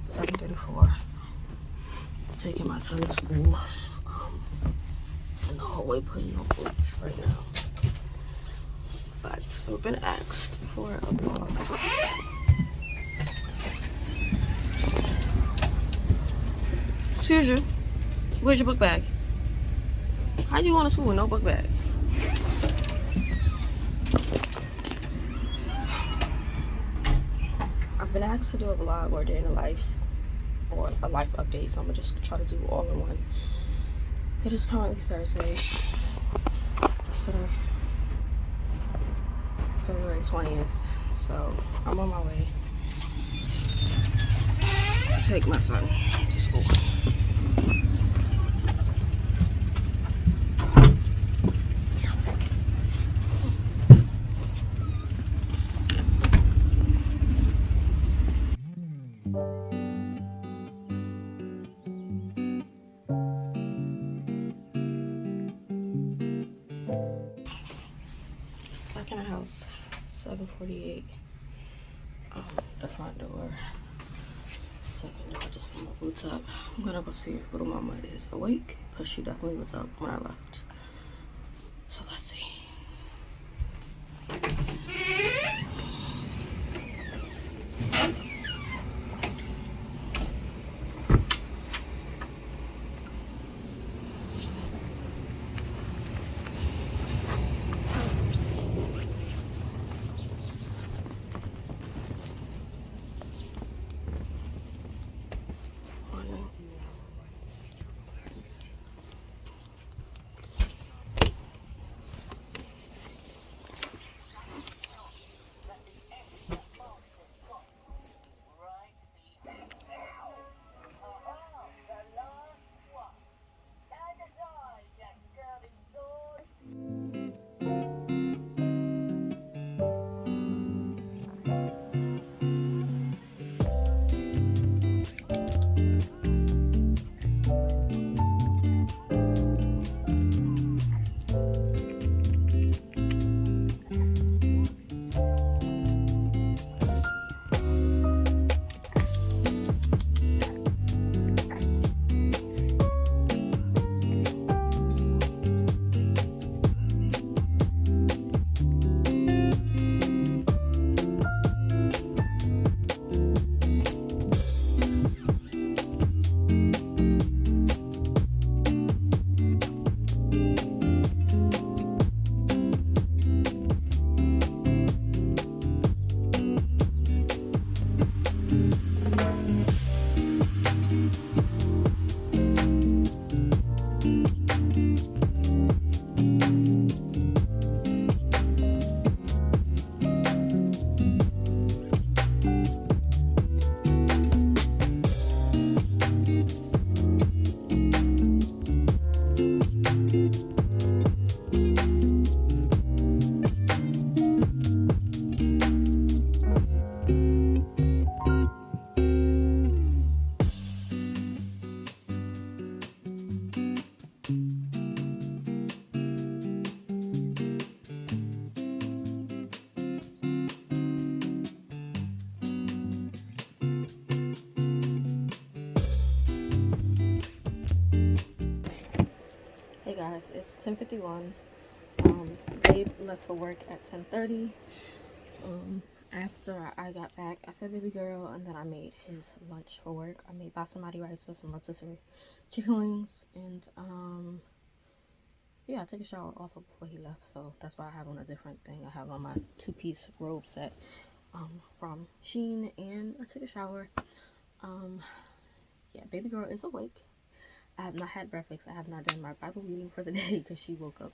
7:34. Taking my son to school. In the hallway putting on boots right now. I've still been asked before I upload. Excuse you. Where's your book bag? How do you want to school with no book bag? I've been asked to do a vlog or day in a life or a life update, so I'm gonna just try to do all in one. It is currently Thursday. Today, February 20th. So I'm on my way to take my son to school. Back in the house, 7:48. The front door. Second door, just put my boots up. I'm gonna go see if little mama is awake, because she definitely was up when I left. So let's see. Hey guys, it's 10:51. Babe left for work at 10:30. After I got back, I fed baby girl and then I made his lunch for work. I made basmati rice with some rotisserie chicken wings, and yeah, I took a shower also before he left, so that's why I have on a different thing. I have on my two-piece robe set from Shein, and I took a shower. Yeah, baby girl is awake. I have not had breakfast. I have not done my Bible reading for the day because she woke up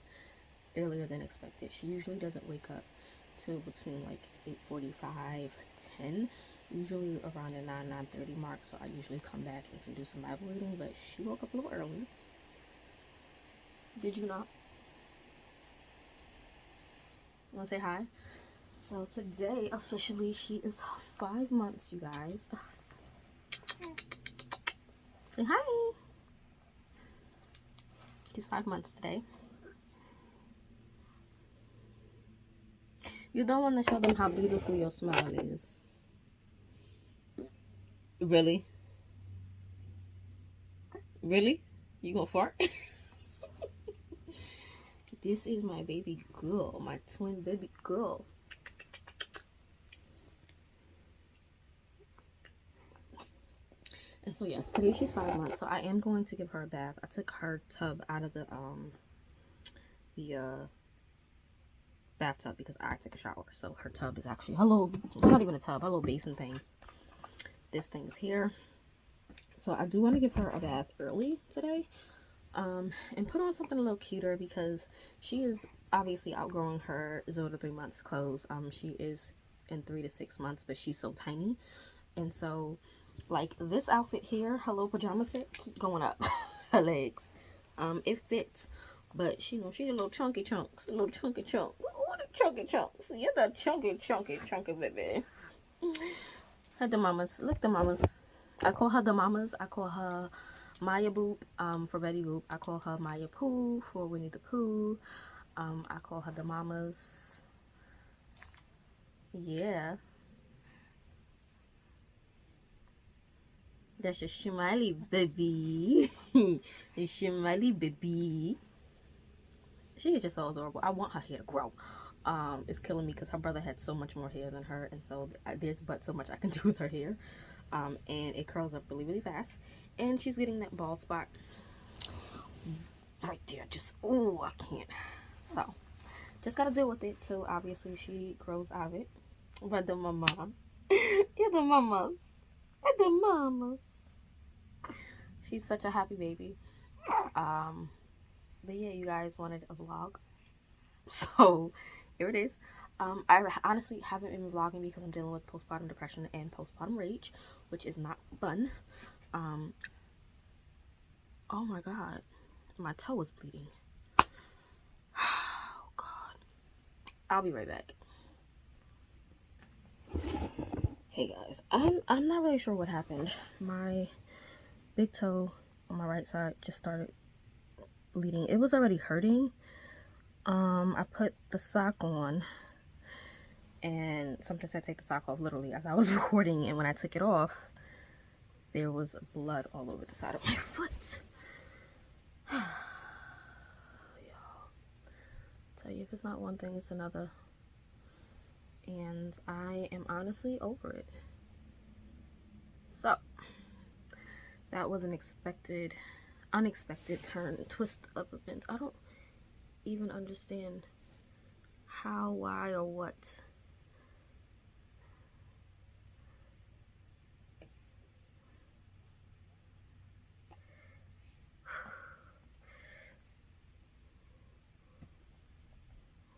earlier than expected. She usually doesn't wake up till between like 8:45, 10, usually around the 9:30 mark. So I usually come back and can do some Bible reading, but she woke up a little early. Did you not? You want to say hi? So today, officially, she is 5 months, you guys. Say hi. She's 5 months today. You don't want to show them how beautiful your smile is. Really? Really? You gonna fart? This is my baby girl, my twin baby girl. And so yes, today she's 5 months, so I am going to give her a bath. I took her tub out of the bathtub because I took a shower. So her tub is actually it's not even a tub, her little basin thing. This thing is here. So I do want to give her a bath early today. And put on something a little cuter because she is obviously outgrowing her 0 to 3 months clothes. She is in 3 to 6 months, but she's so tiny. And so, like this outfit here, her little pajama set, keep going up her legs. It fits, but she's a little chunky chunks, a little chunky chunk. Oh, the chunky chunks. You're the chunky baby. Her the mamas. Look, the mamas. I call her the mamas. I call her Maya Boop for Betty Boop. I call her Maya Pooh for Winnie the Pooh. I call her the mamas. Yeah. That's a Shimali baby. A Shimali baby. She is just so adorable. I want her hair to grow. It's killing me because her brother had so much more hair than her, and so there's but so much I can do with her hair. And it curls up really, really fast. And she's getting that bald spot right there. Just, ooh, I can't. So, just gotta deal with it till obviously she grows out of it. But the mama, you're the mamas. You're the mamas. She's such a happy baby. But yeah, you guys wanted a vlog. So, here it is. I honestly haven't been vlogging because I'm dealing with postpartum depression and postpartum rage, which is not fun. Oh my god, my toe is bleeding. Oh god. I'll be right back. Hey guys, I'm not really sure what happened. My big toe on my right side just started bleeding. It was already hurting. I put the sock on, and sometimes I take the sock off literally as I was recording, and when I took it off, there was blood all over the side of my foot. Y'all, tell you, if it's not one thing, it's another. And I am honestly over it. So, that was an unexpected twist of events. I don't even understand how, why, or what.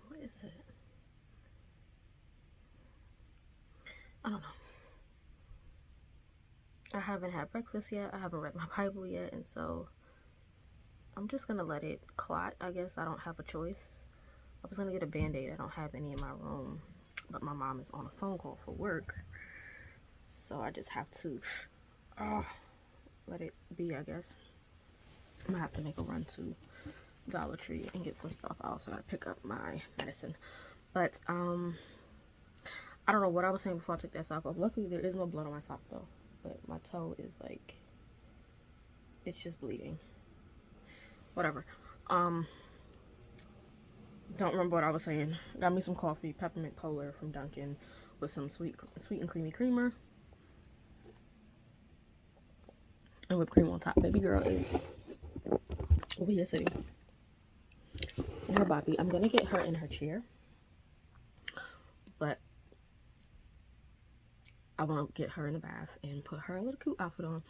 What is it? I don't know. I haven't had breakfast yet. I haven't read my Bible yet, and so I'm just gonna let it clot. I guess I don't have a choice. I was gonna get a band-aid. I don't have any in my room, but my mom is on a phone call for work, so I just have to let it be, I guess. I'm gonna have to make a run to Dollar Tree and get some stuff. I also gotta pick up my medicine, but I don't know what I was saying before I took that sock off. Luckily there is no blood on my sock though, but my toe is like, it's just bleeding. Whatever. Don't remember what I was saying. Got me some coffee, peppermint polar from Dunkin' with some sweet and creamy creamer and whipped cream on top. Baby girl is over here sitting in her bobby. I'm gonna get her in her chair, but I want to get her in the bath and put her a little cute outfit on,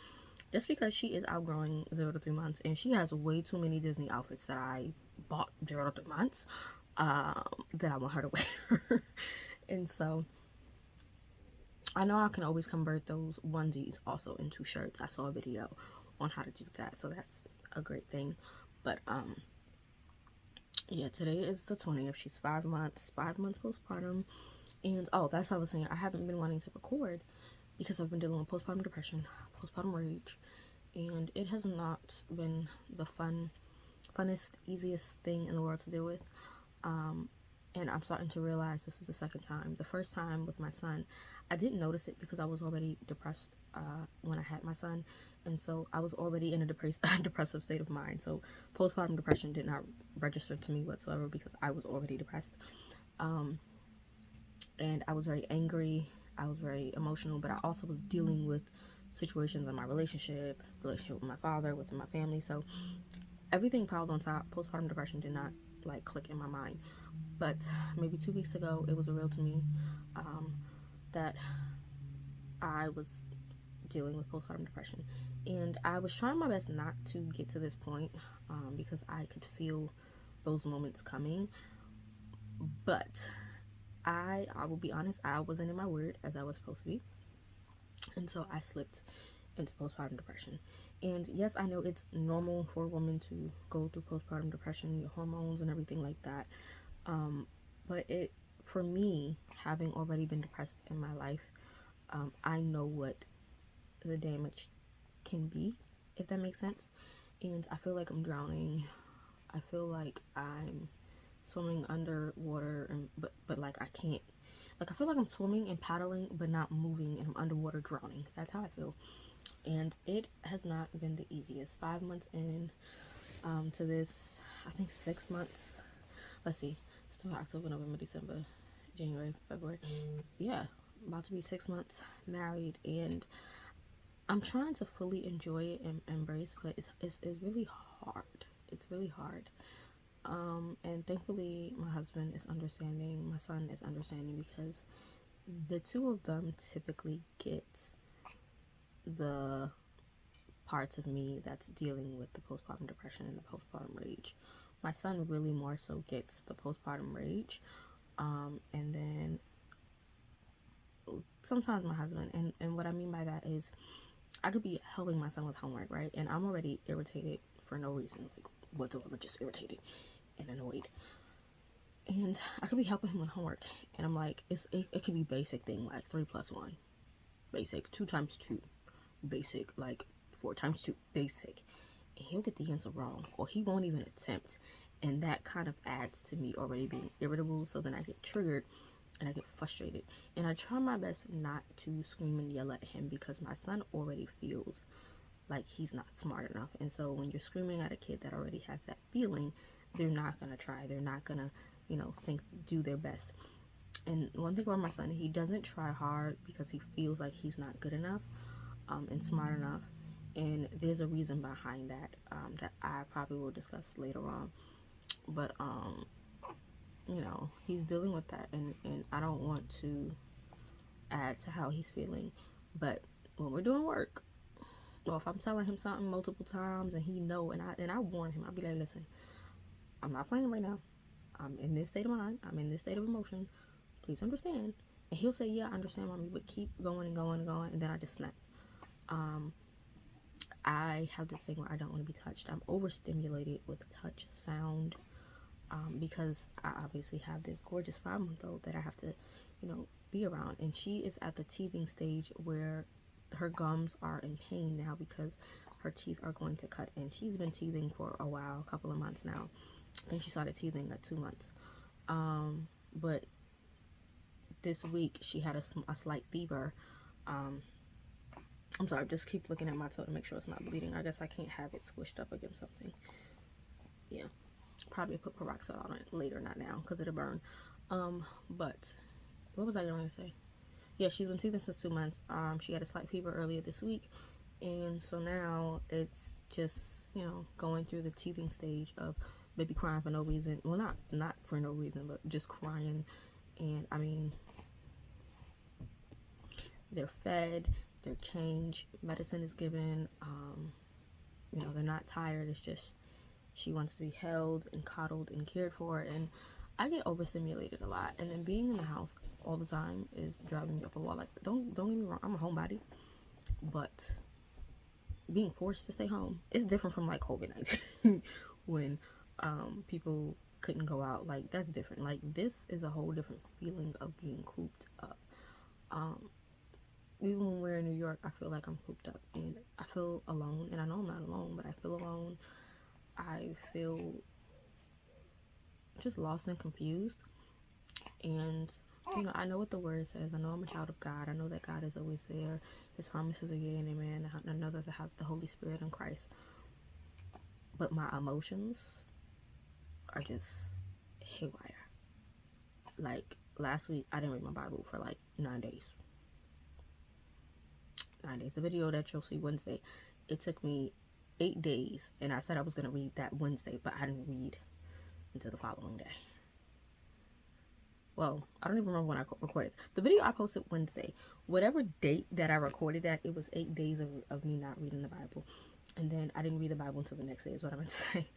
just because she is outgrowing 0 to 3 months, and she has way too many Disney outfits that I bought 0 to 3 months that I want her to wear. And so I know I can always convert those onesies also into shirts. I saw a video on how to do that, so that's a great thing. But yeah, today is the 20th. She's 5 months postpartum. And oh, that's what I was saying. I haven't been wanting to record because I've been dealing with postpartum depression, postpartum rage, and it has not been the funnest, easiest thing in the world to deal with. And I'm starting to realize this is the second time. The first time with my son, I didn't notice it because I was already depressed when I had my son. And so I was already in a depressive state of mind. So postpartum depression did not register to me whatsoever because I was already depressed. And I was very angry. I was very emotional, but I also was dealing with situations in my relationship with my father, with my family. So everything piled on top. Postpartum depression did not like click in my mind. But maybe 2 weeks ago, it was real to me that I was dealing with postpartum depression. And I was trying my best not to get to this point because I could feel those moments coming. But I will be honest, I wasn't in my word as I was supposed to be. And so I slipped into postpartum depression. And yes, I know it's normal for a woman to go through postpartum depression, your hormones and everything like that. But for me, having already been depressed in my life, I know what the damage can be, if that makes sense. And I feel like I'm drowning. I feel like I'm swimming underwater, but like I can't. Like I feel like I'm swimming and paddling, but not moving, and I'm underwater drowning. That's how I feel. And it has not been the easiest. 5 months in to this, I think 6 months. Let's see. October, November, December, January, February. Yeah, about to be 6 months married, and I'm trying to fully enjoy it and embrace, but it's really hard. It's really hard. And thankfully my husband is understanding, my son is understanding, because the two of them typically get the parts of me that's dealing with the postpartum depression and the postpartum rage. My son really more so gets the postpartum rage, and then sometimes my husband. And what I mean by that is I could be helping my son with homework, right? And I'm already irritated for no reason, like whatsoever, just irritated and annoyed. And I could be helping him with homework, and I'm like, it could be basic thing like 3 + 1, basic, 2 × 2, basic, like 4 × 2, basic, and he'll get the answer wrong, or he won't even attempt, and that kind of adds to me already being irritable. So then I get triggered and I get frustrated, and I try my best not to scream and yell at him because my son already feels like he's not smart enough. And so when you're screaming at a kid that already has that feeling, they're not gonna try, they're not gonna do their best. And one thing about my son, he doesn't try hard because he feels like he's not good enough and smart enough. And there's a reason behind that that I probably will discuss later on. But he's dealing with that, and I don't want to add to how he's feeling. But when we're doing work, or if I'm telling him something multiple times and he know, and I warn him, I'll be like, listen, I'm not playing right now. I'm in this state of mind. I'm in this state of emotion. Please understand. And he'll say, yeah, I understand, mommy, but keep going and going and going. And then I just snap. I have this thing where I don't want to be touched. I'm overstimulated with touch, sound, because I obviously have this gorgeous 5-month-old that I have to, be around. And she is at the teething stage where her gums are in pain now because her teeth are going to cut. And she's been teething for a while, a couple of months now. I think she started teething at 2 months. But this week she had a slight fever. I'm sorry, just keep looking at my toe to make sure it's not bleeding. I guess I can't have it squished up against something. Yeah, probably put peroxide on it later, not now, because it'll burn. But what was I going to say? Yeah, she's been teething since 2 months. She had a slight fever earlier this week, and so now it's just, going through the teething stage of baby crying for no reason. Well, not for no reason, but just crying. And I mean, they're fed, they're changed, medicine is given, they're not tired. It's just she wants to be held and coddled and cared for, and I get overstimulated a lot. And then being in the house all the time is driving me up a wall. Like, don't get me wrong, I'm a homebody, but being forced to stay home, it's different from like COVID-19 when people couldn't go out. Like, that's different. Like, this is a whole different feeling of being cooped up. Even when we're in New York, I feel like I'm cooped up, and I feel alone. And I know I'm not alone, but I feel alone. I feel just lost and confused. And, you know, I know what the word says. I know I'm a child of God. I know that God is always there. His promises are yea and amen. I know that I have the Holy Spirit in Christ. But my emotions are just haywire. Like, last week, I didn't read my Bible for like 9 days. 9 days. The video that you'll see Wednesday, it took me 8 days. And I said I was going to read that Wednesday, but I didn't read until the following day. Well, I don't even remember when I recorded. The video I posted Wednesday. Whatever date that I recorded that, it was 8 days of me not reading the Bible. And then I didn't read the Bible until the next day is what I meant to say.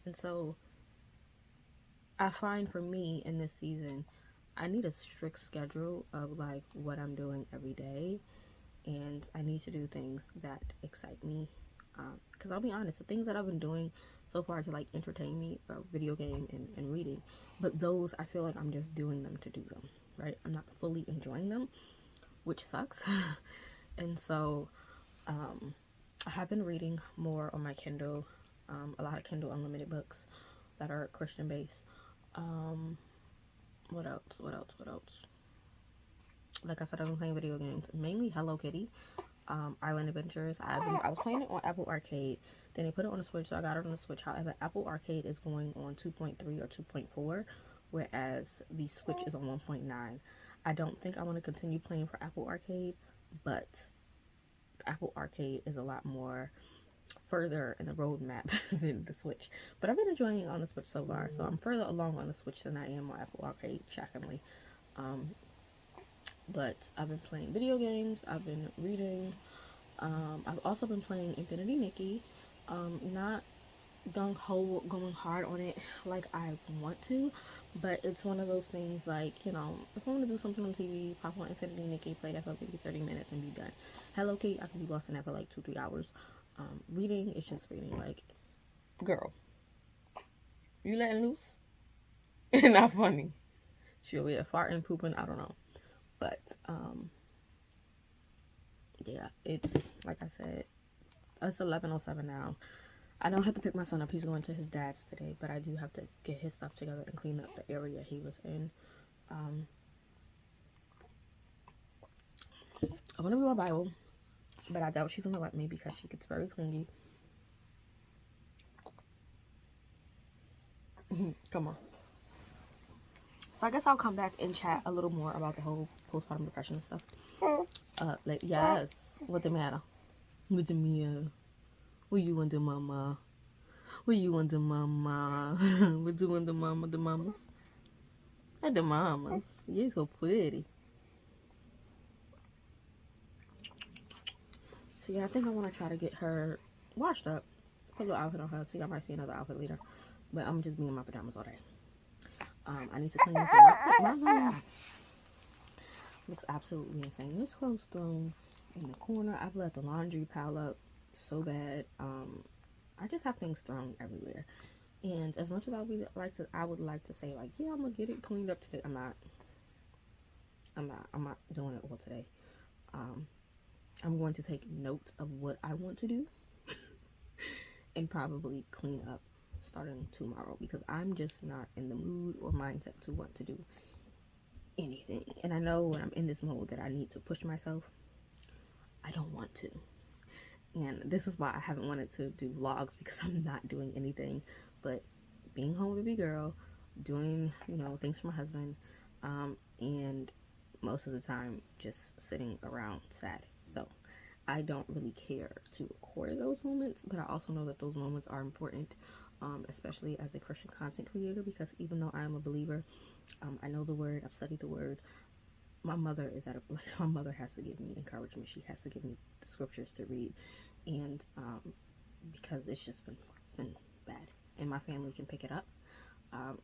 And so, I find for me in this season, I need a strict schedule of like what I'm doing every day. And I need to do things that excite me. Because I'll be honest, the things that I've been doing so far to like entertain me are video game and reading. But those, I feel like I'm just doing them to do them, right? I'm not fully enjoying them, which sucks. And so I have been reading more on my Kindle, a lot of Kindle Unlimited books that are Christian based. What else? Like I said, I've been playing video games, mainly Hello Kitty. Island Adventures. I was playing it on Apple Arcade. Then they put it on the Switch, so I got it on the Switch. However, Apple Arcade is going on 2.3 or 2.4, whereas the Switch is on 1.9. I don't think I want to continue playing for Apple Arcade, but Apple Arcade is a lot more further in the roadmap than the Switch. But I've been enjoying it on the Switch so far, so I'm further along on the Switch than I am on Apple Arcade, shockingly. But I've been playing video games, I've been reading, I've also been playing Infinity Nikki, not gung-ho going hard on it like I want to, but it's one of those things like, you know, if I want to do something on TV, pop on Infinity Nikki, play that for maybe 30 minutes and be done. Hello Kitty, I can be lost in that for like 2-3 hours. Reading is just reading, like, girl, you letting loose? Not funny. She'll be farting, pooping, I don't know. But, yeah, it's, like I said, it's 11:07 now. I don't have to pick my son up. He's going to his dad's today, but I do have to get his stuff together and clean up the area he was in. I want to read my Bible, but I doubt she's going to let me because she gets very clingy. Come on. So I guess I'll come back and chat a little more about the whole postpartum depression and stuff. Like, yes. What the matter? What the matter? What you want to mama? What you want to mama? What you want to mama? The mamas? And the mamas. You're so pretty. So yeah, I think I want to try to get her washed up. Put a little outfit on her. See, I might see another outfit later. But I'm just be in my pajamas all day. I need to clean this one up. My room looks absolutely insane. There's clothes thrown in the corner. I've let the laundry pile up so bad. I just have things thrown everywhere. And as much as I would like to say like, yeah, I'm gonna get it cleaned up today. I'm not doing it all today. I'm going to take note of what I want to do and probably clean up starting tomorrow, because I'm just not in the mood or mindset to want to do anything. And I know when I'm in this mode that I need to push myself, I don't want to. And this is why I haven't wanted to do vlogs, because I'm not doing anything but being home with a big girl, doing, you know, things for my husband, and most of the time just sitting around sad. So I don't really care to record those moments, but I also know that those moments are important, especially as a Christian content creator, because even though I am a believer, I know the word, I've studied the word. My mother my mother has to give me encouragement. She has to give me the scriptures to read, and because it's been bad, and my family can pick it up,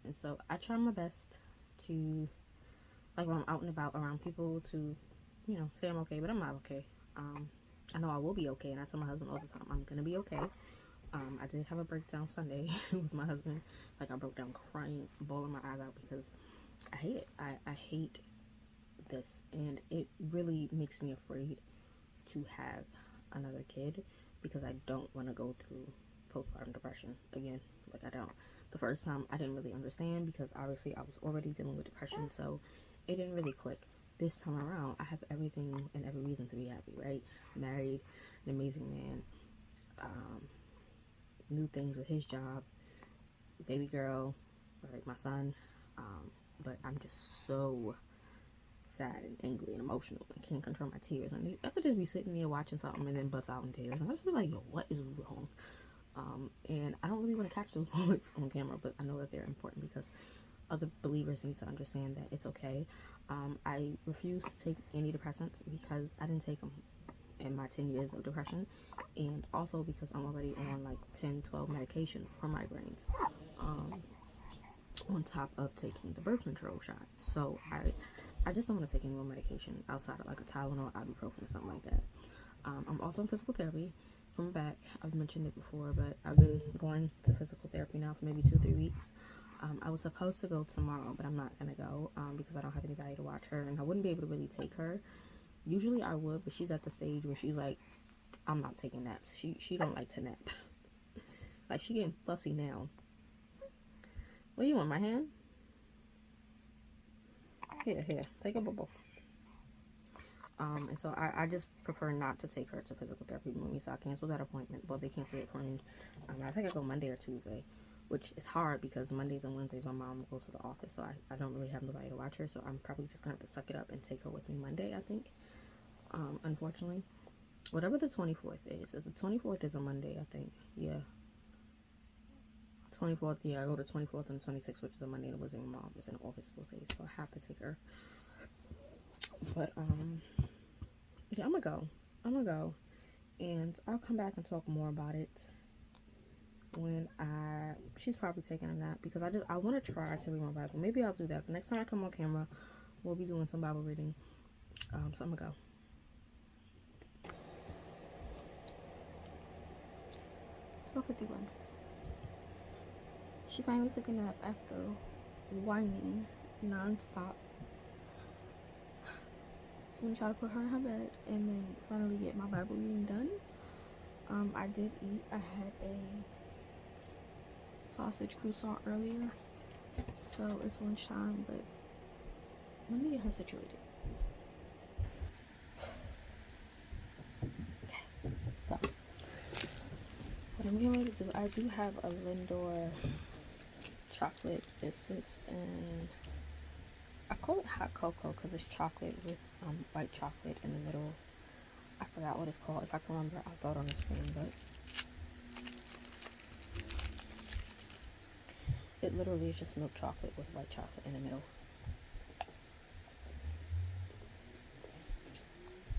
and so I try my best to, like, when I'm out and about around people, to, you know, say I'm okay, but I'm not okay. I know I will be okay, and I tell my husband all the time, I'm gonna be okay. I did have a breakdown Sunday with my husband. Like, I broke down crying, bawling my eyes out, because I hate it. I hate this, and it really makes me afraid to have another kid, because I don't want to go through postpartum depression. Again, like I don't. The first time I didn't really understand because obviously I was already dealing with depression, so it didn't really click. This time around, I have everything and every reason to be happy, right? Married, an amazing man, new things with his job, baby girl, like my son, but I'm just so sad and angry and emotional. I can't control my tears. And I could just be sitting there watching something and then bust out in tears, and I just be like, yo, what is wrong? And I don't really want to catch those moments on camera, but I know that they're important because other believers need to understand that it's okay. I refuse to take antidepressants because I didn't take them in my 10 years of depression, and also because I'm already on like 10-12 medications for migraines, on top of taking the birth control shot. So I just don't want to take any more medication outside of like a Tylenol, ibuprofen, or something like that. I'm also in physical therapy from back. I've mentioned it before, but I've been going to physical therapy now for maybe 2-3 weeks. I was supposed to go tomorrow, but I'm not gonna go because I don't have anybody to watch her, and I wouldn't be able to really take her. Usually I would, but she's at the stage where she's like, I'm not taking naps. She don't like to nap. Like, she getting fussy now. What do you want, my hand? Here, take a bubble. And so I just prefer not to take her to physical therapy movie, so I canceled that appointment. Well, they canceled it for me. I think I go Monday or Tuesday, which is hard because Mondays and Wednesdays my mom goes to the office, so I don't really have nobody to watch her, so I'm probably just gonna have to suck it up and take her with me Monday, I think. Unfortunately, whatever the 24th is. If the 24th is a Monday, I think. Yeah. 24th, yeah, I go to 24th and 26th, which is a Monday, and Wednesday my mom is in the office those days, so I have to take her. But yeah, I'm gonna go, and I'll come back and talk more about it when she's probably taking a nap, because I want to try to read my Bible. Maybe I'll do that the next time I come on camera. We'll be doing some Bible reading. So I'm gonna go. So 51. She finally took a nap after whining non-stop. So I'm gonna try to put her in her bed and then finally get my Bible reading done. I did eat. I had a sausage croissant earlier, so it's lunchtime, but let me get her situated. Okay, so what I'm getting ready to do, I do have a Lindor chocolate. This is I call it hot cocoa because it's chocolate with white chocolate in the middle. I forgot what it's called. If I can remember, I'll throw it on the screen, but it literally is just milk chocolate with white chocolate in the middle.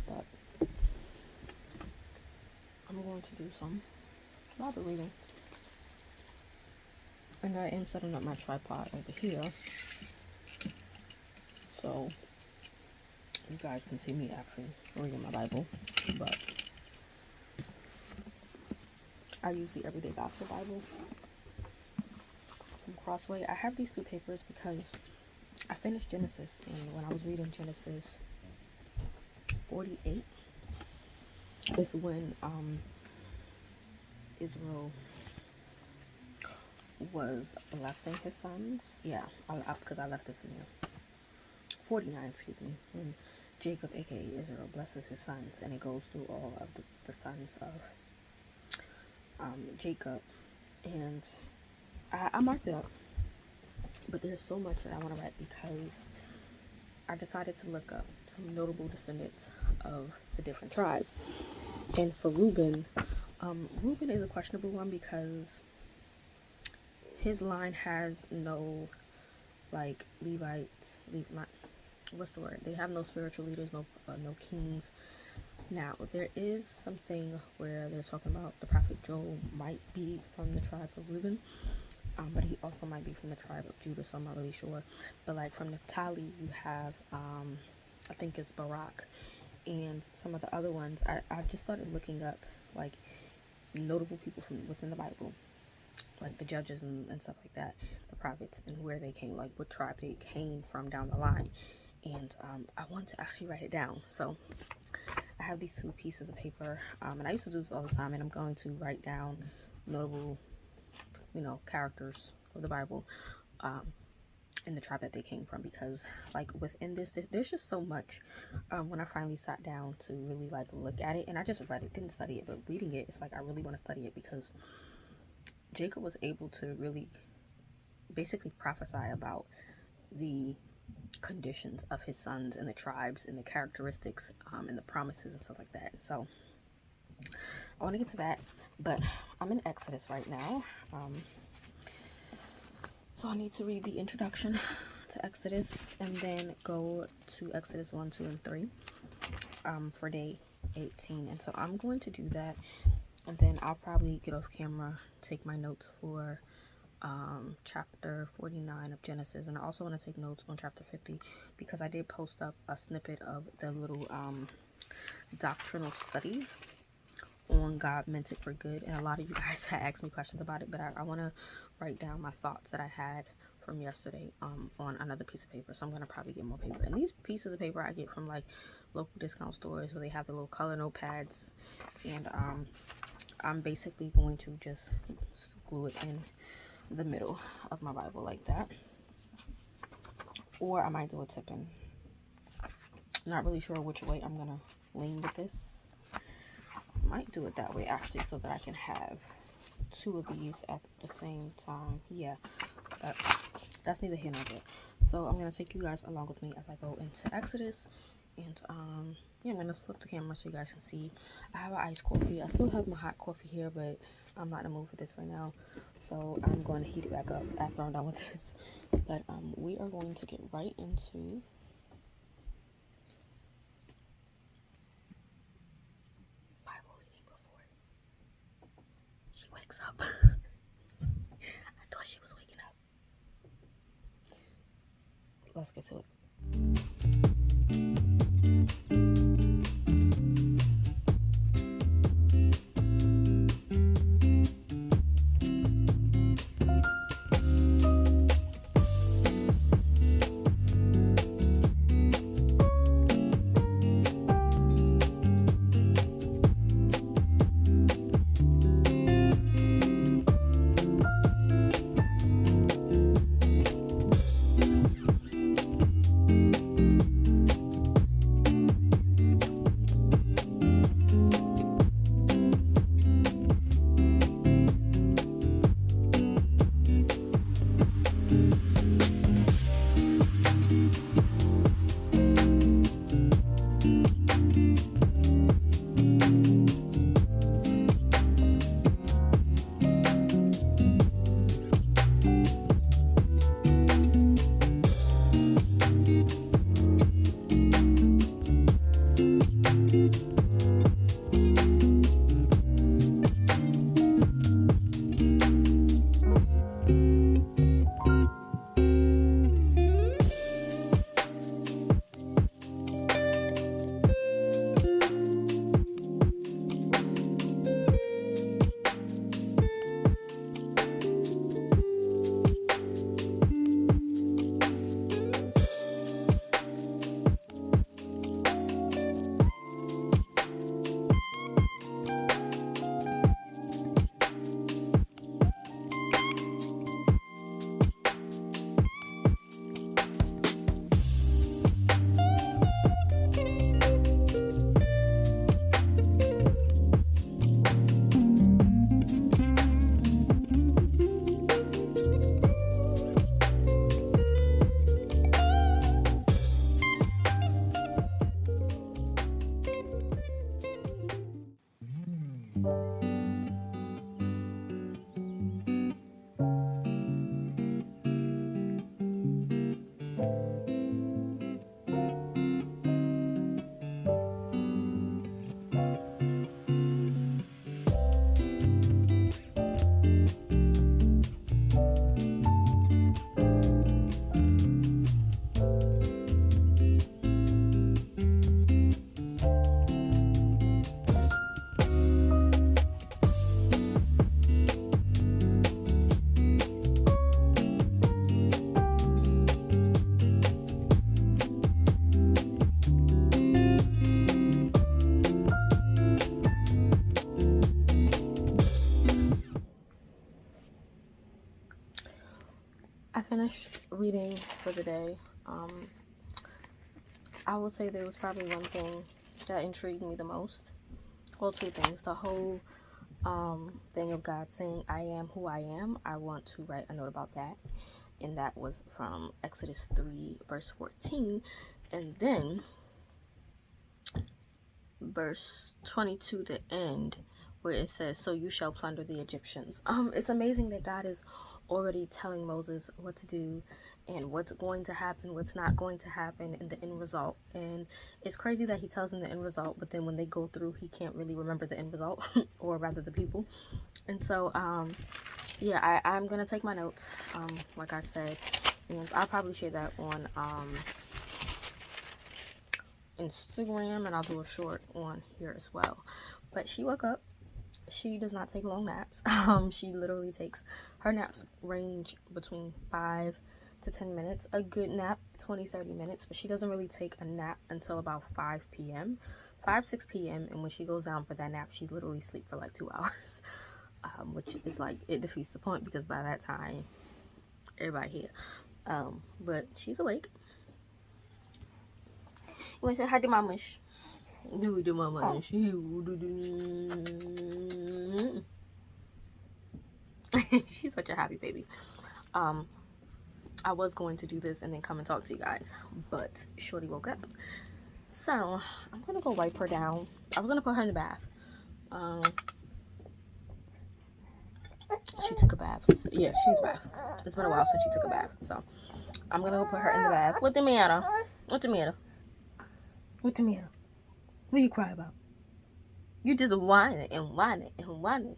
But I'm going to do some Bible reading. And I am setting up my tripod over here, so you guys can see me actually reading my Bible. But I use the Everyday Gospel Bible from Crossway. I have these two papers because I finished Genesis, and when I was reading Genesis 48 is when Israel was blessing his sons. Yeah, because I left this in there. 49, excuse me. When Jacob, aka Israel, blesses his sons, and it goes through all of the sons of Jacob, and I marked it up. But there's so much that I want to write because I decided to look up some notable descendants of the different tribes. And for Reuben, Reuben is a questionable one because his line has no, like, Levites, what's the word? They have no spiritual leaders, no kings. Now, there is something where they're talking about the prophet Joel might be from the tribe of Reuben, but he also might be from the tribe of Judah, so I'm not really sure. But like from Naphtali, you have, I think it's Barak, and some of the other ones. I just started looking up like notable people from within the Bible, like the judges and stuff like that, the prophets, and where they came, like what tribe they came from down the line. And I want to actually write it down. So I have these two pieces of paper, and I used to do this all the time, and I'm going to write down notable, characters of the Bible, in the tribe that they came from, because like within this, there's just so much. When I finally sat down to really like look at it, and I just read it, didn't study it, but reading it, it's like I really want to study it, because Jacob was able to really basically prophesy about the conditions of his sons and the tribes and the characteristics, and the promises and stuff like that. So I want to get to that, but I'm in Exodus right now. So I need to read the introduction to Exodus and then go to Exodus 1, 2, and 3 for day 18. And so I'm going to do that, and then I'll probably get off camera, take my notes for chapter 49 of Genesis. And I also want to take notes on chapter 50, because I did post up a snippet of the little doctrinal study on God Meant It for Good, and a lot of you guys had asked me questions about it, but I want to write down my thoughts that I had from yesterday on another piece of paper. So I'm going to probably get more paper, and these pieces of paper I get from like local discount stores where they have the little color notepads, and I'm basically going to just glue it in the middle of my Bible like that, or I might do a tip-in. Not really sure which way I'm going to lean with this. Might do it that way actually, so that I can have two of these at the same time. Yeah, but that's neither here nor there. So I'm gonna take you guys along with me as I go into Exodus, and yeah, I'm gonna flip the camera so you guys can see. I have an iced coffee. I still have my hot coffee here, but I'm not in the mood for this right now, so I'm going to heat it back up after I'm done with this. But we are going to get right into she wakes up. I thought she was waking up. Let's get to it. finished reading for the day. I would say there was probably one thing that intrigued me the most. Well, two things. The whole thing of God saying, I am who I am. I want to write a note about that. And that was from Exodus 3, verse 14. And then verse 22, the end, where it says, so you shall plunder the Egyptians. It's amazing that God is already telling Moses what to do and what's going to happen, what's not going to happen, and the end result. And it's crazy that he tells them the end result, but then when they go through, he can't really remember the end result, or rather the people. And so yeah, I'm gonna take my notes, like I said, and I'll probably share that on Instagram, and I'll do a short on here as well. But she woke up. She does not take long naps. She literally takes, her naps range between 5 to 10 minutes. A good nap, 20-30 minutes, but she doesn't really take a nap until about 5 p.m. 6 p.m. And when she goes down for that nap, she's literally asleep for like 2 hours, which is like, it defeats the point because by that time everybody here. But she's awake. You want to say hi to Mamash? Do the Mamash. She's such a happy baby. I was going to do this and then come and talk to you guys, but Shorty woke up. So I'm gonna go wipe her down. I was gonna put her in the bath. She took a bath. Yeah, she's bath. It's been a while since she took a bath, so I'm gonna go put her in the bath. What the matter? What the matter? What the matter? What you cry about? You just whining and whining and whining.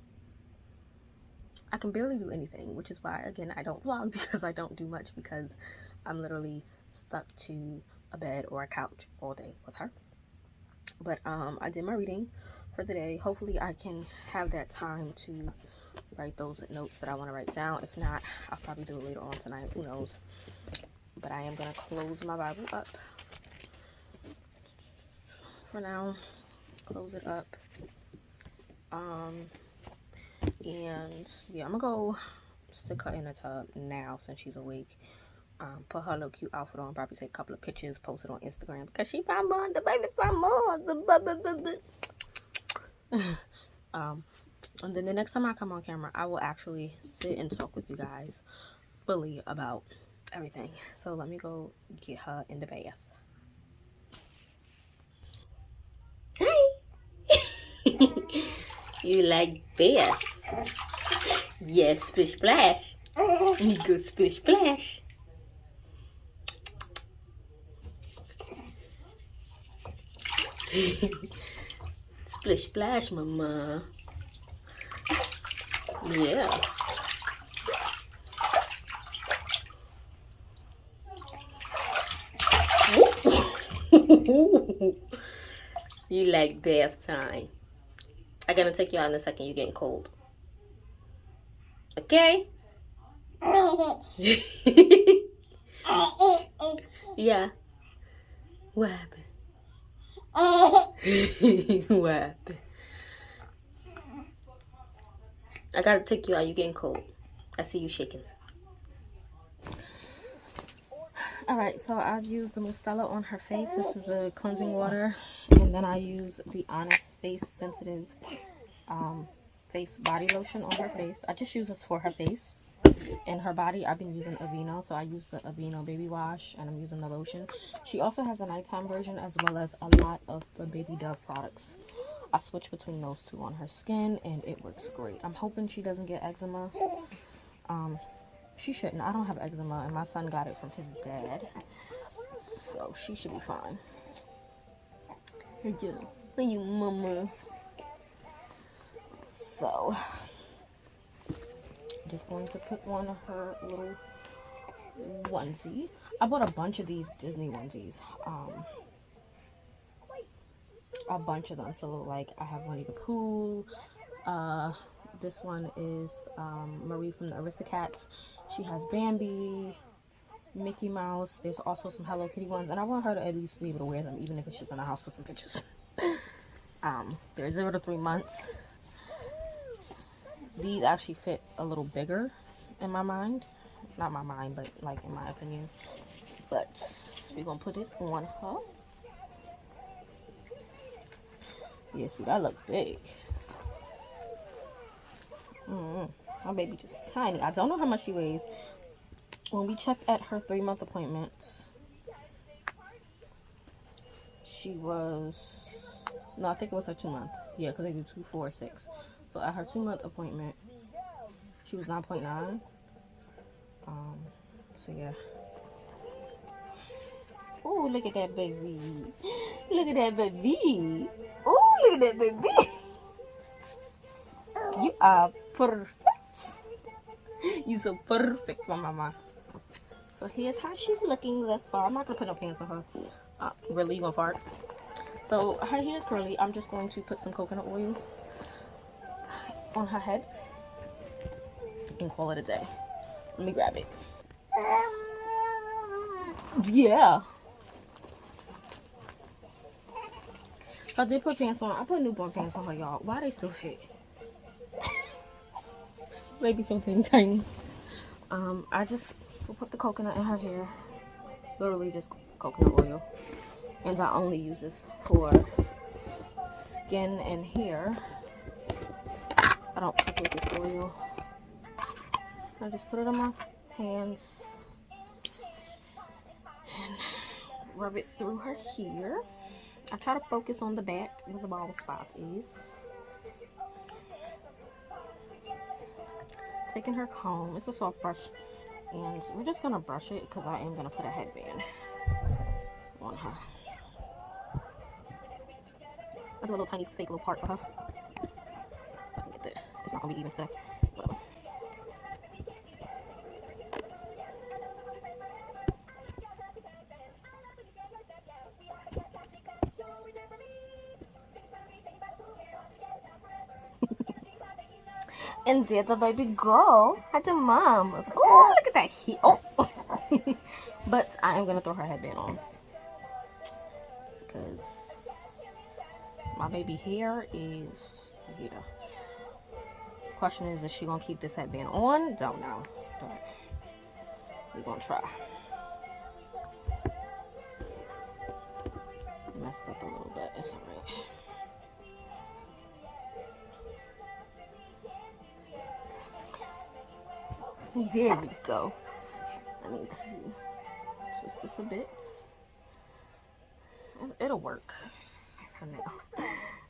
I can barely do anything, which is why, again, I don't vlog, because I don't do much, because I'm literally stuck to a bed or a couch all day with her. But I did my reading for the day. Hopefully I can have that time to write those notes that I want to write down. If not, I'll probably do it later on tonight. Who knows? But I am going to close my Bible up for now. Close it up. And yeah, I'm gonna go stick her in the tub now since she's awake. Put her little cute outfit on, probably take a couple of pictures, post it on Instagram, because she found more, the baby found more, and then the next time I come on camera, I will actually sit and talk with you guys fully about everything. So let me go get her in the bath. Hi. You like baths? Yes, splish splash. You go splish splash. Splish splash, mama. Yeah. You like bath time. I'm gonna take you out in a second. You're getting cold. Okay? Yeah. What happened? What happened? I gotta take you out. You're getting cold. I see you shaking. Alright, so I've used the Mustela on her face. This is a cleansing water. And then I use the Honest Face Sensitive face body lotion on her face. I just use this for her face. And her body, I've been using Aveeno. So I use the Aveeno baby wash and I'm using the lotion. She also has a nighttime version as well as a lot of the Baby Dove products. I switch between those two on her skin and it works great. I'm hoping she doesn't get eczema. She shouldn't. I don't have eczema and my son got it from his dad. So she should be fine. Hey Joe. Hey you mama. So just going to put on her little onesie. I bought a bunch of these Disney onesies. A bunch of them. So like I have Winnie the Pooh. This one is Marie from the Aristocats. She has Bambi, Mickey Mouse. There's also some Hello Kitty ones, and I want her to at least be able to wear them, even if it's just in the house for some pictures. They're 0 to 3 months. These actually fit a little bigger in my mind, not my mind, but like in my opinion. But we're gonna put it on her. Yeah, see, that look big. My baby just tiny. I don't know how much she weighs. When we checked at her 3-month appointments, she was, no, I think it was her 2-month. Yeah, because they do 2, 4, 6. So at her 2-month appointment, she was 9.9. So yeah. Oh, look at that baby. Look at that baby. Oh, look at that baby. You are perfect. You so perfect, my mama. So here's how she's looking thus far. I'm not going to put no pants on her. Really, you gonna fart? So her hair is curly. I'm just going to put some coconut oil on her head and call it a day. Let me grab it. Yeah. So I did put pants on. I put newborn pants on her, y'all. Why they still fit? Maybe something tiny. I just will put the coconut in her hair. Literally just coconut oil. And I only use this for skin and hair. I don't cook with this oil. I just put it on my hands and rub it through her hair. I try to focus on the back where the bald spot is. Taking her comb, it's a soft brush, and we're just gonna brush it because I am gonna put a headband on her. I do a little tiny fake little part for her. I can get that. It's not gonna be even today. Whatever. And there the baby go. Had the mom. Oh, look at that heat. Oh. But I am gonna throw her headband on because my baby hair is here. Question is she gonna keep this headband on? Don't know, but we're gonna try. Messed up a little bit. It's alright. There we go. I need to twist this a bit. It'll work for now.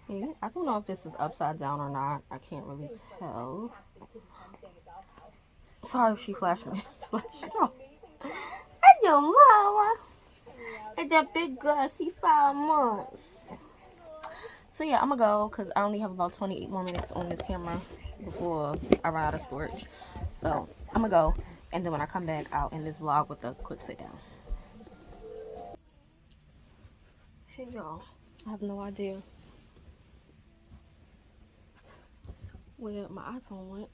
Yeah, I don't know if this is upside down or not. I can't really tell. Sorry if she flashed me. Oh. That's your mama. And that big girl, she 5 months. So yeah, I'm gonna go because I only have about 28 more minutes on this camera before I run out of storage. So I'm gonna go, and then when I come back, I'll end this vlog with a quick sit down. Hey y'all, I have no idea where my iPhone went.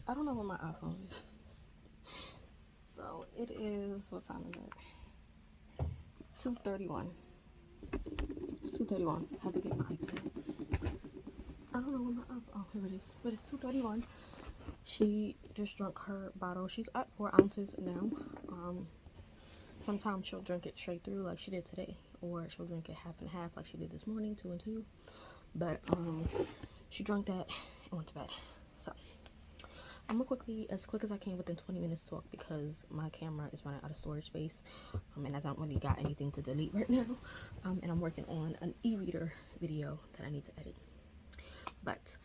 I don't know where my iPhone is. So it is, what time is it? 2:31. It's 2:31. I have to get my iPad. I don't know where my iPhone, oh, here it is. But it's 2:31. She just drank her bottle. She's at 4 ounces now. Sometimes she'll drink it straight through like she did today, or she'll drink it half and half like she did this morning, 2 and 2. But she drank that and went to bed. So I'm gonna as quick as I can within 20 minutes talk because my camera is running out of storage space, and I don't really got anything to delete right now. And I'm working on an e-reader video that I need to edit. But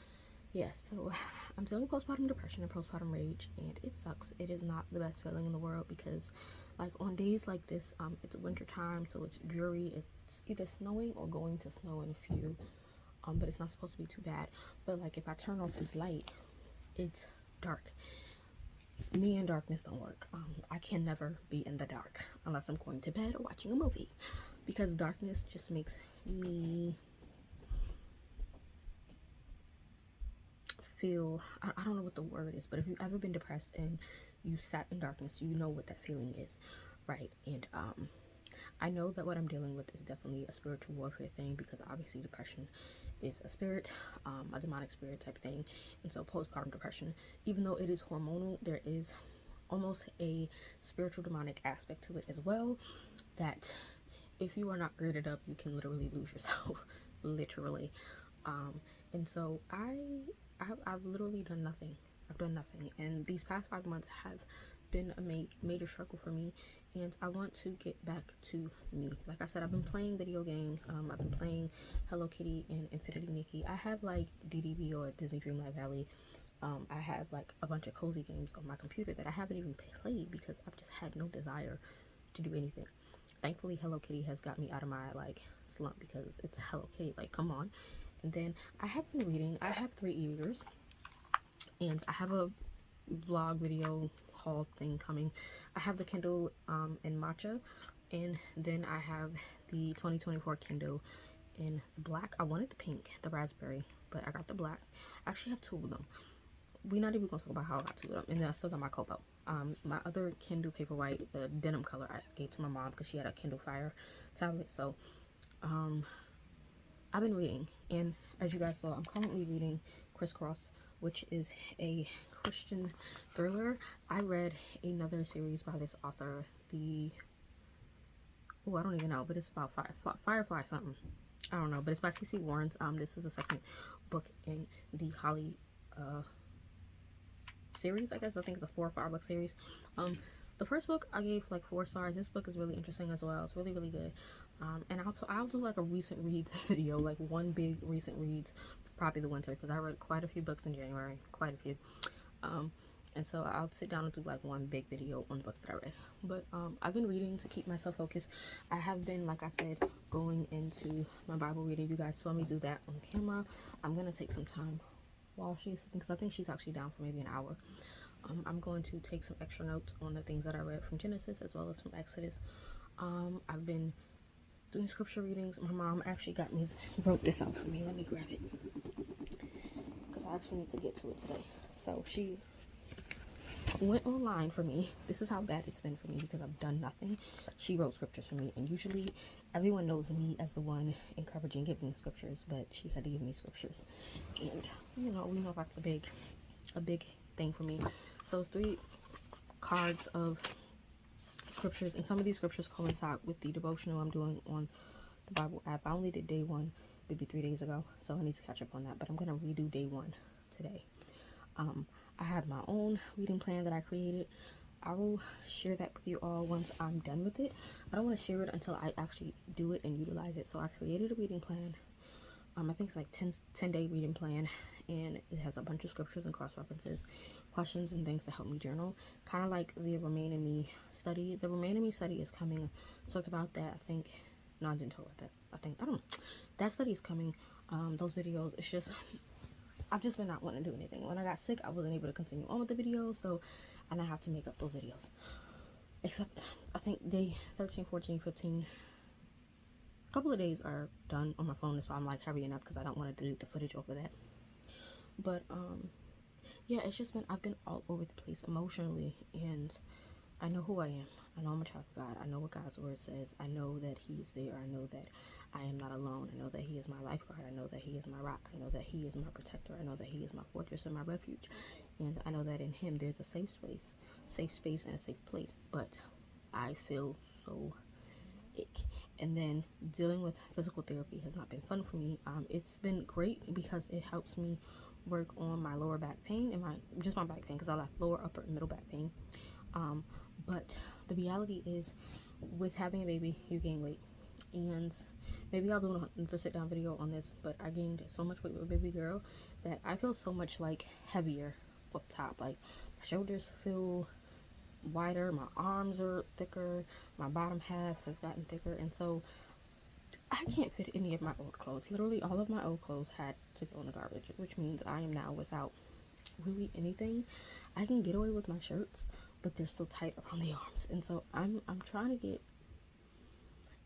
yeah, so I'm dealing with postpartum depression and postpartum rage, and it sucks. It is not the best feeling in the world because, like, on days like this, it's winter time, so it's dreary. It's either snowing or going to snow in a few, but it's not supposed to be too bad. But like, if I turn off this light, it's dark. Me and darkness don't work. I can never be in the dark unless I'm going to bed or watching a movie, because darkness just makes me feel, I don't know what the word is, but if you've ever been depressed and you sat in darkness, you know what that feeling is, right? And I know that what I'm dealing with is definitely a spiritual warfare thing, because obviously depression is a spirit, a demonic spirit type thing. And so postpartum depression, even though it is hormonal, there is almost a spiritual demonic aspect to it as well, that if you are not girded up, you can literally lose yourself. Literally. And so I've literally done nothing. I've done nothing, and these past 5 months have been a major struggle for me, and I want to get back to me. Like I said, I've been playing video games. I've been playing Hello Kitty and Infinity Nikki. I have like DDB or Disney Dreamlight Valley. I have like a bunch of cozy games on my computer that I haven't even played because I've just had no desire to do anything. Thankfully, Hello Kitty has got me out of my like slump, because it's Hello Kitty, like come on. And then I have been reading. I have 3 e-readers, and I have a vlog video haul thing coming. I have the Kindle in matcha, and then I have the 2024 Kindle in the black. I wanted the pink, the raspberry, but I got the black. I actually have 2 of them. We're not even gonna talk about how I got 2 of them. And then I still got my Kobo. My other Kindle Paperwhite, the denim color, I gave to my mom because she had a Kindle Fire tablet. So I've been reading, and as you guys saw, I'm currently reading Crisscross, which is a Christian thriller. I read another series by this author, I don't even know, but it's about Firefly something. I don't know, but it's by C.C. Warren's. This is the second book in the Holly series, I guess. I think it's a 4 or 5 book series. The first book I gave like 4 stars. This book is really interesting as well. It's really, really good. And I'll do like a recent reads video, like one big recent reads, probably the winter, because I read quite a few books in January, quite a few. And so I'll sit down and do like one big video on the books that I read. But I've been reading to keep myself focused. I have been, like I said, going into my Bible reading. You guys saw me do that on camera. I'm gonna take some time while she's, because I think she's actually down for maybe an hour. I'm going to take some extra notes on the things that I read from Genesis as well as from Exodus. I've been doing scripture readings. My mom actually wrote this out for me. Let me grab it, because I actually need to get to it today. So she went online for me. This is how bad it's been for me, because I've done nothing. She wrote scriptures for me, and usually everyone knows me as the one encouraging giving scriptures, but she had to give me scriptures, and you know, we know that's a big thing for me. So 3 cards of scriptures, and some of these scriptures coincide with the devotional I'm doing on the Bible app. I only did day 1 maybe 3 days ago, so I need to catch up on that, but I'm gonna redo day 1 today. I have my own reading plan that I created. I will share that with you all once I'm done with it. I don't want to share it until I actually do it and utilize it. So I created a reading plan. I think it's like 10-day reading plan, and it has a bunch of scriptures and cross references, questions and things to help me journal, kind of like the Remain in Me study. The Remain in Me study is coming. I talked about that, I think. No, I didn't talk about that. I don't know. That study is coming. Those videos, it's just, I've just been not wanting to do anything. When I got sick, I wasn't able to continue on with the videos, and I have to make up those videos. Except, I think day 13, 14, 15, a couple of days are done on my phone. That's why I'm like hurrying up, because I don't want to delete the footage over that. But yeah, it's just been, I've been all over the place emotionally, and I know who I am. I know I'm a child of God. I know what God's word says. I know that he's there. I know that I am not alone. I know that he is my lifeguard. I know that he is my rock. I know that he is my protector. I know that he is my fortress and my refuge. And I know that in him there's a safe space and a safe place. But I feel so ick. And then dealing with physical therapy has not been fun for me. It's been great because it helps me work on my lower back pain and my back pain, because I have lower, upper, and middle back pain. But the reality is, with having a baby, you gain weight. And maybe I'll do another sit down video on this, but I gained so much weight with a baby girl that I feel so much like heavier up top. Like my shoulders feel wider, my arms are thicker, my bottom half has gotten thicker, and so I can't fit any of my old clothes. Literally all of my old clothes had to go in the garbage, which means I am now without really anything. I can get away with my shirts, but they're still tight around the arms. And so I'm trying to get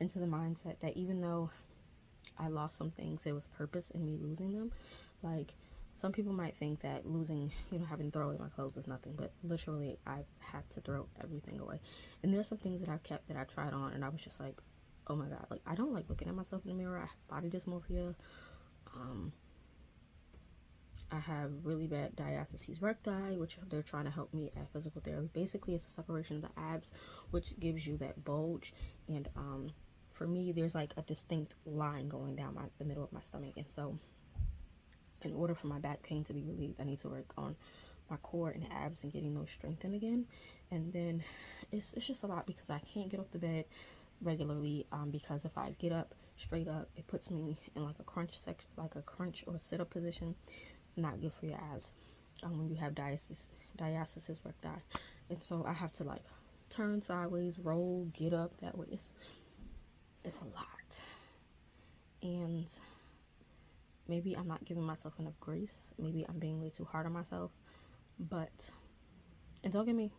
into the mindset that even though I lost some things, there was purpose in me losing them. Like, some people might think that losing, having to throw away my clothes is nothing, but literally I've had to throw everything away. And there's some things that I've kept that I tried on, and I was just like, oh my god, like I don't like looking at myself in the mirror. I have body dysmorphia. I have really bad diastasis recti, which they're trying to help me at physical therapy. Basically, it's a separation of the abs, which gives you that bulge. And for me, there's like a distinct line going down the middle of my stomach. And so in order for my back pain to be relieved, I need to work on my core and abs and getting those strengthened again. And then it's just a lot because I can't get off the bed regularly, because if I get up straight up, it puts me in like a crunch section, like a crunch or sit-up position. Not good for your abs when you have diastasis recti. And so I have to like turn sideways, roll, get up that way. It's a lot. And maybe I'm not giving myself enough grace. Maybe I'm being way too hard on myself. But, and don't get me,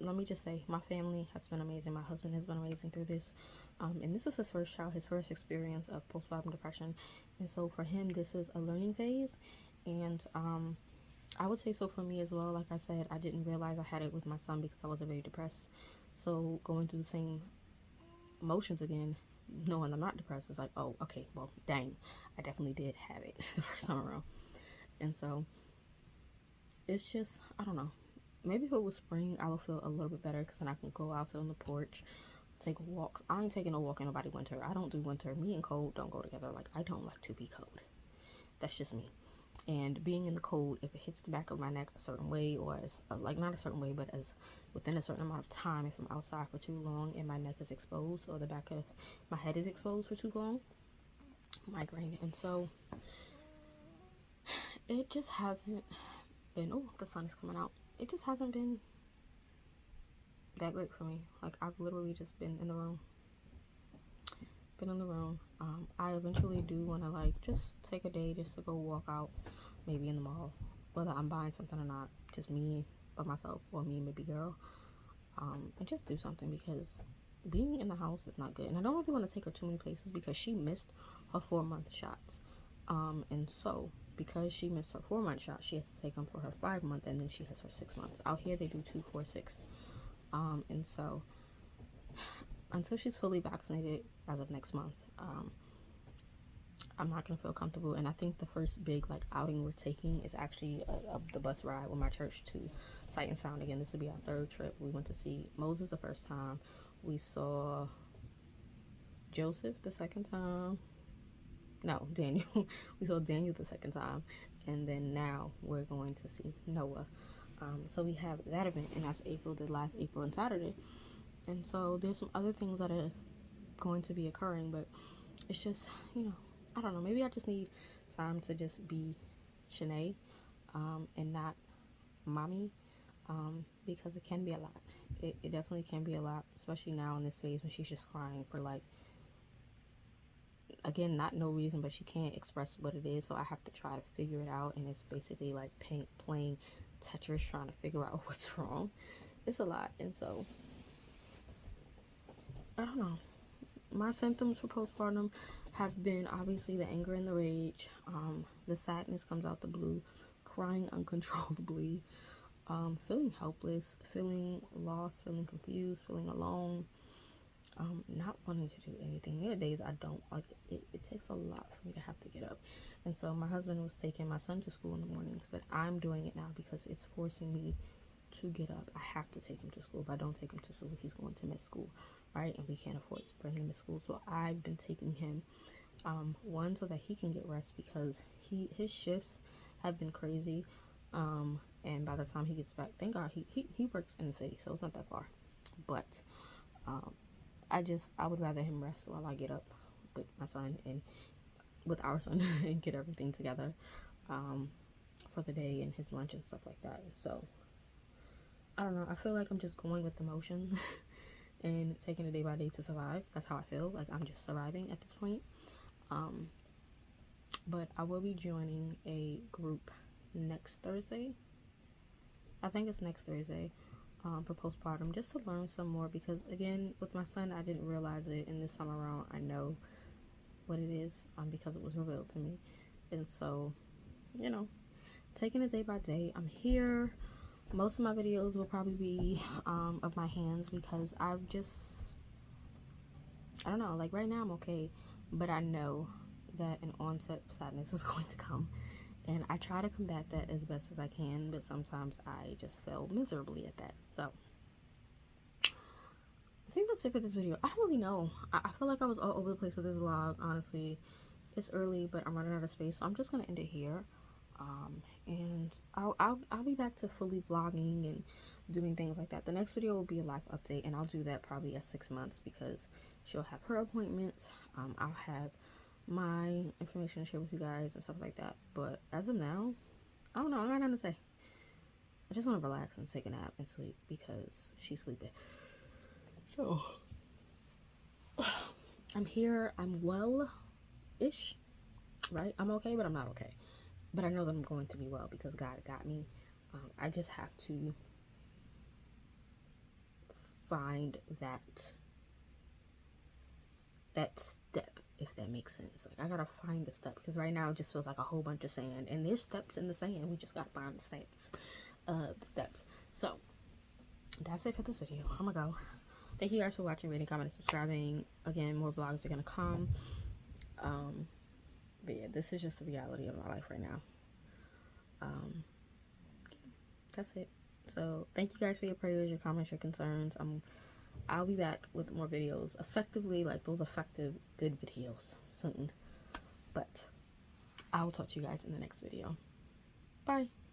let me just say, my family has been amazing. My husband has been amazing through this. And this is his first child, his first experience of postpartum depression. And so for him, this is a learning phase. And I would say so for me as well. Like I said, I didn't realize I had it with my son because I wasn't very depressed. So going through the same emotions again, knowing I'm not depressed, is like, oh, okay, well, dang, I definitely did have it the first time around. And so it's just, I don't know. Maybe if it was spring, I would feel a little bit better because then I can go out, sit on the porch, take walks. I ain't taking no walk in nobody winter. I don't do winter. Me and cold don't go together. Like, I don't like to be cold. That's just me. And being in the cold, if it hits the back of my neck a certain way, or as like not a certain way, but as within a certain amount of time, if I'm outside for too long and my neck is exposed or the back of my head is exposed for too long, migraine. And so it just hasn't been, oh, the sun is coming out. It just hasn't been that great for me. Like, I've literally just been in the room. I eventually do want to like just take a day just to go walk out, maybe in the mall, whether I'm buying something or not, just me by myself or me and maybe girl, and just do something because being in the house is not good. And I don't really want to take her too many places because she missed her 4-month shots, and so because she missed her 4-month shot, she has to take them for her 5-month, and then she has her 6 months. Out here they do 2, 4, 6, and so until she's fully vaccinated as of next month, I'm not gonna feel comfortable. And I think the first big like outing we're taking is actually the bus ride with my church to Sight and Sound. Again, this will be our 3rd trip. We went to see Moses the first time. We saw Joseph the second time. No, Daniel. We saw Daniel the second time, and then now we're going to see Noah. So we have that event, and that's the last April and Saturday. And so there's some other things that are going to be occurring, but it's just, I don't know, maybe I just need time to just be Shanae, and not mommy, because it can be a lot. It definitely can be a lot, especially now in this phase when she's just crying for like, again, not no reason, but she can't express what it is, so I have to try to figure it out, and it's basically like playing Tetris, trying to figure out what's wrong. It's a lot. And so I don't know. My symptoms for postpartum have been obviously the anger and the rage. The sadness comes out the blue, crying uncontrollably, feeling helpless, feeling lost, feeling confused, feeling alone, not wanting to do anything. There are days I don't like it. It takes a lot for me to have to get up. And so my husband was taking my son to school in the mornings, but I'm doing it now because it's forcing me to get up. I have to take him to school. If I don't take him to school, he's going to miss school, right? And we can't afford to bring him to school. So I've been taking him, one, so that he can get rest because his shifts have been crazy. And by the time he gets back, thank God he works in the city, so it's not that far. But I would rather him rest while I get up with my son and with our son and get everything together for the day and his lunch and stuff like that. So I don't know, I feel like I'm just going with the motion and taking it day by day to survive. That's how I feel, like I'm just surviving at this point. But I will be joining a group next Thursday. I think it's next Thursday, for postpartum, just to learn some more, because again, with my son, I didn't realize it, and this time around I know what it is, because it was revealed to me. And so, taking it day by day. I'm here. Most of my videos will probably be of my hands because I don't know, like right now I'm okay, but I know that an onset sadness is going to come, and I try to combat that as best as I can, but sometimes I just fail miserably at that. So I think that's it for this video. I don't really know. I feel like I was all over the place with this vlog, honestly. It's early, but I'm running out of space, so I'm just gonna end it here. And I'll be back to fully vlogging and doing things like that. The next video will be a life update, and I'll do that probably at 6 months because she'll have her appointments. I'll have my information to share with you guys and stuff like that. But as of now, I don't know. I got nothing to say. I just want to relax and take a nap and sleep because she's sleeping. So I'm here. I'm well-ish, right? I'm okay, but I'm not okay. But I know that I'm going to be well because God got me. I just have to find that step, if that makes sense. Like, I gotta find the step because right now it just feels like a whole bunch of sand, and there's steps in the sand. We just gotta find the steps. So that's it for this video. I'm gonna go. Thank you guys for watching, rating, commenting, subscribing. Again, more vlogs are gonna come. But yeah, this is just the reality of my life right now. That's it. So thank you guys for your prayers, your comments, your concerns. I'll be back with more videos, effectively, like those effective good videos soon. But I will talk to you guys in the next video. Bye.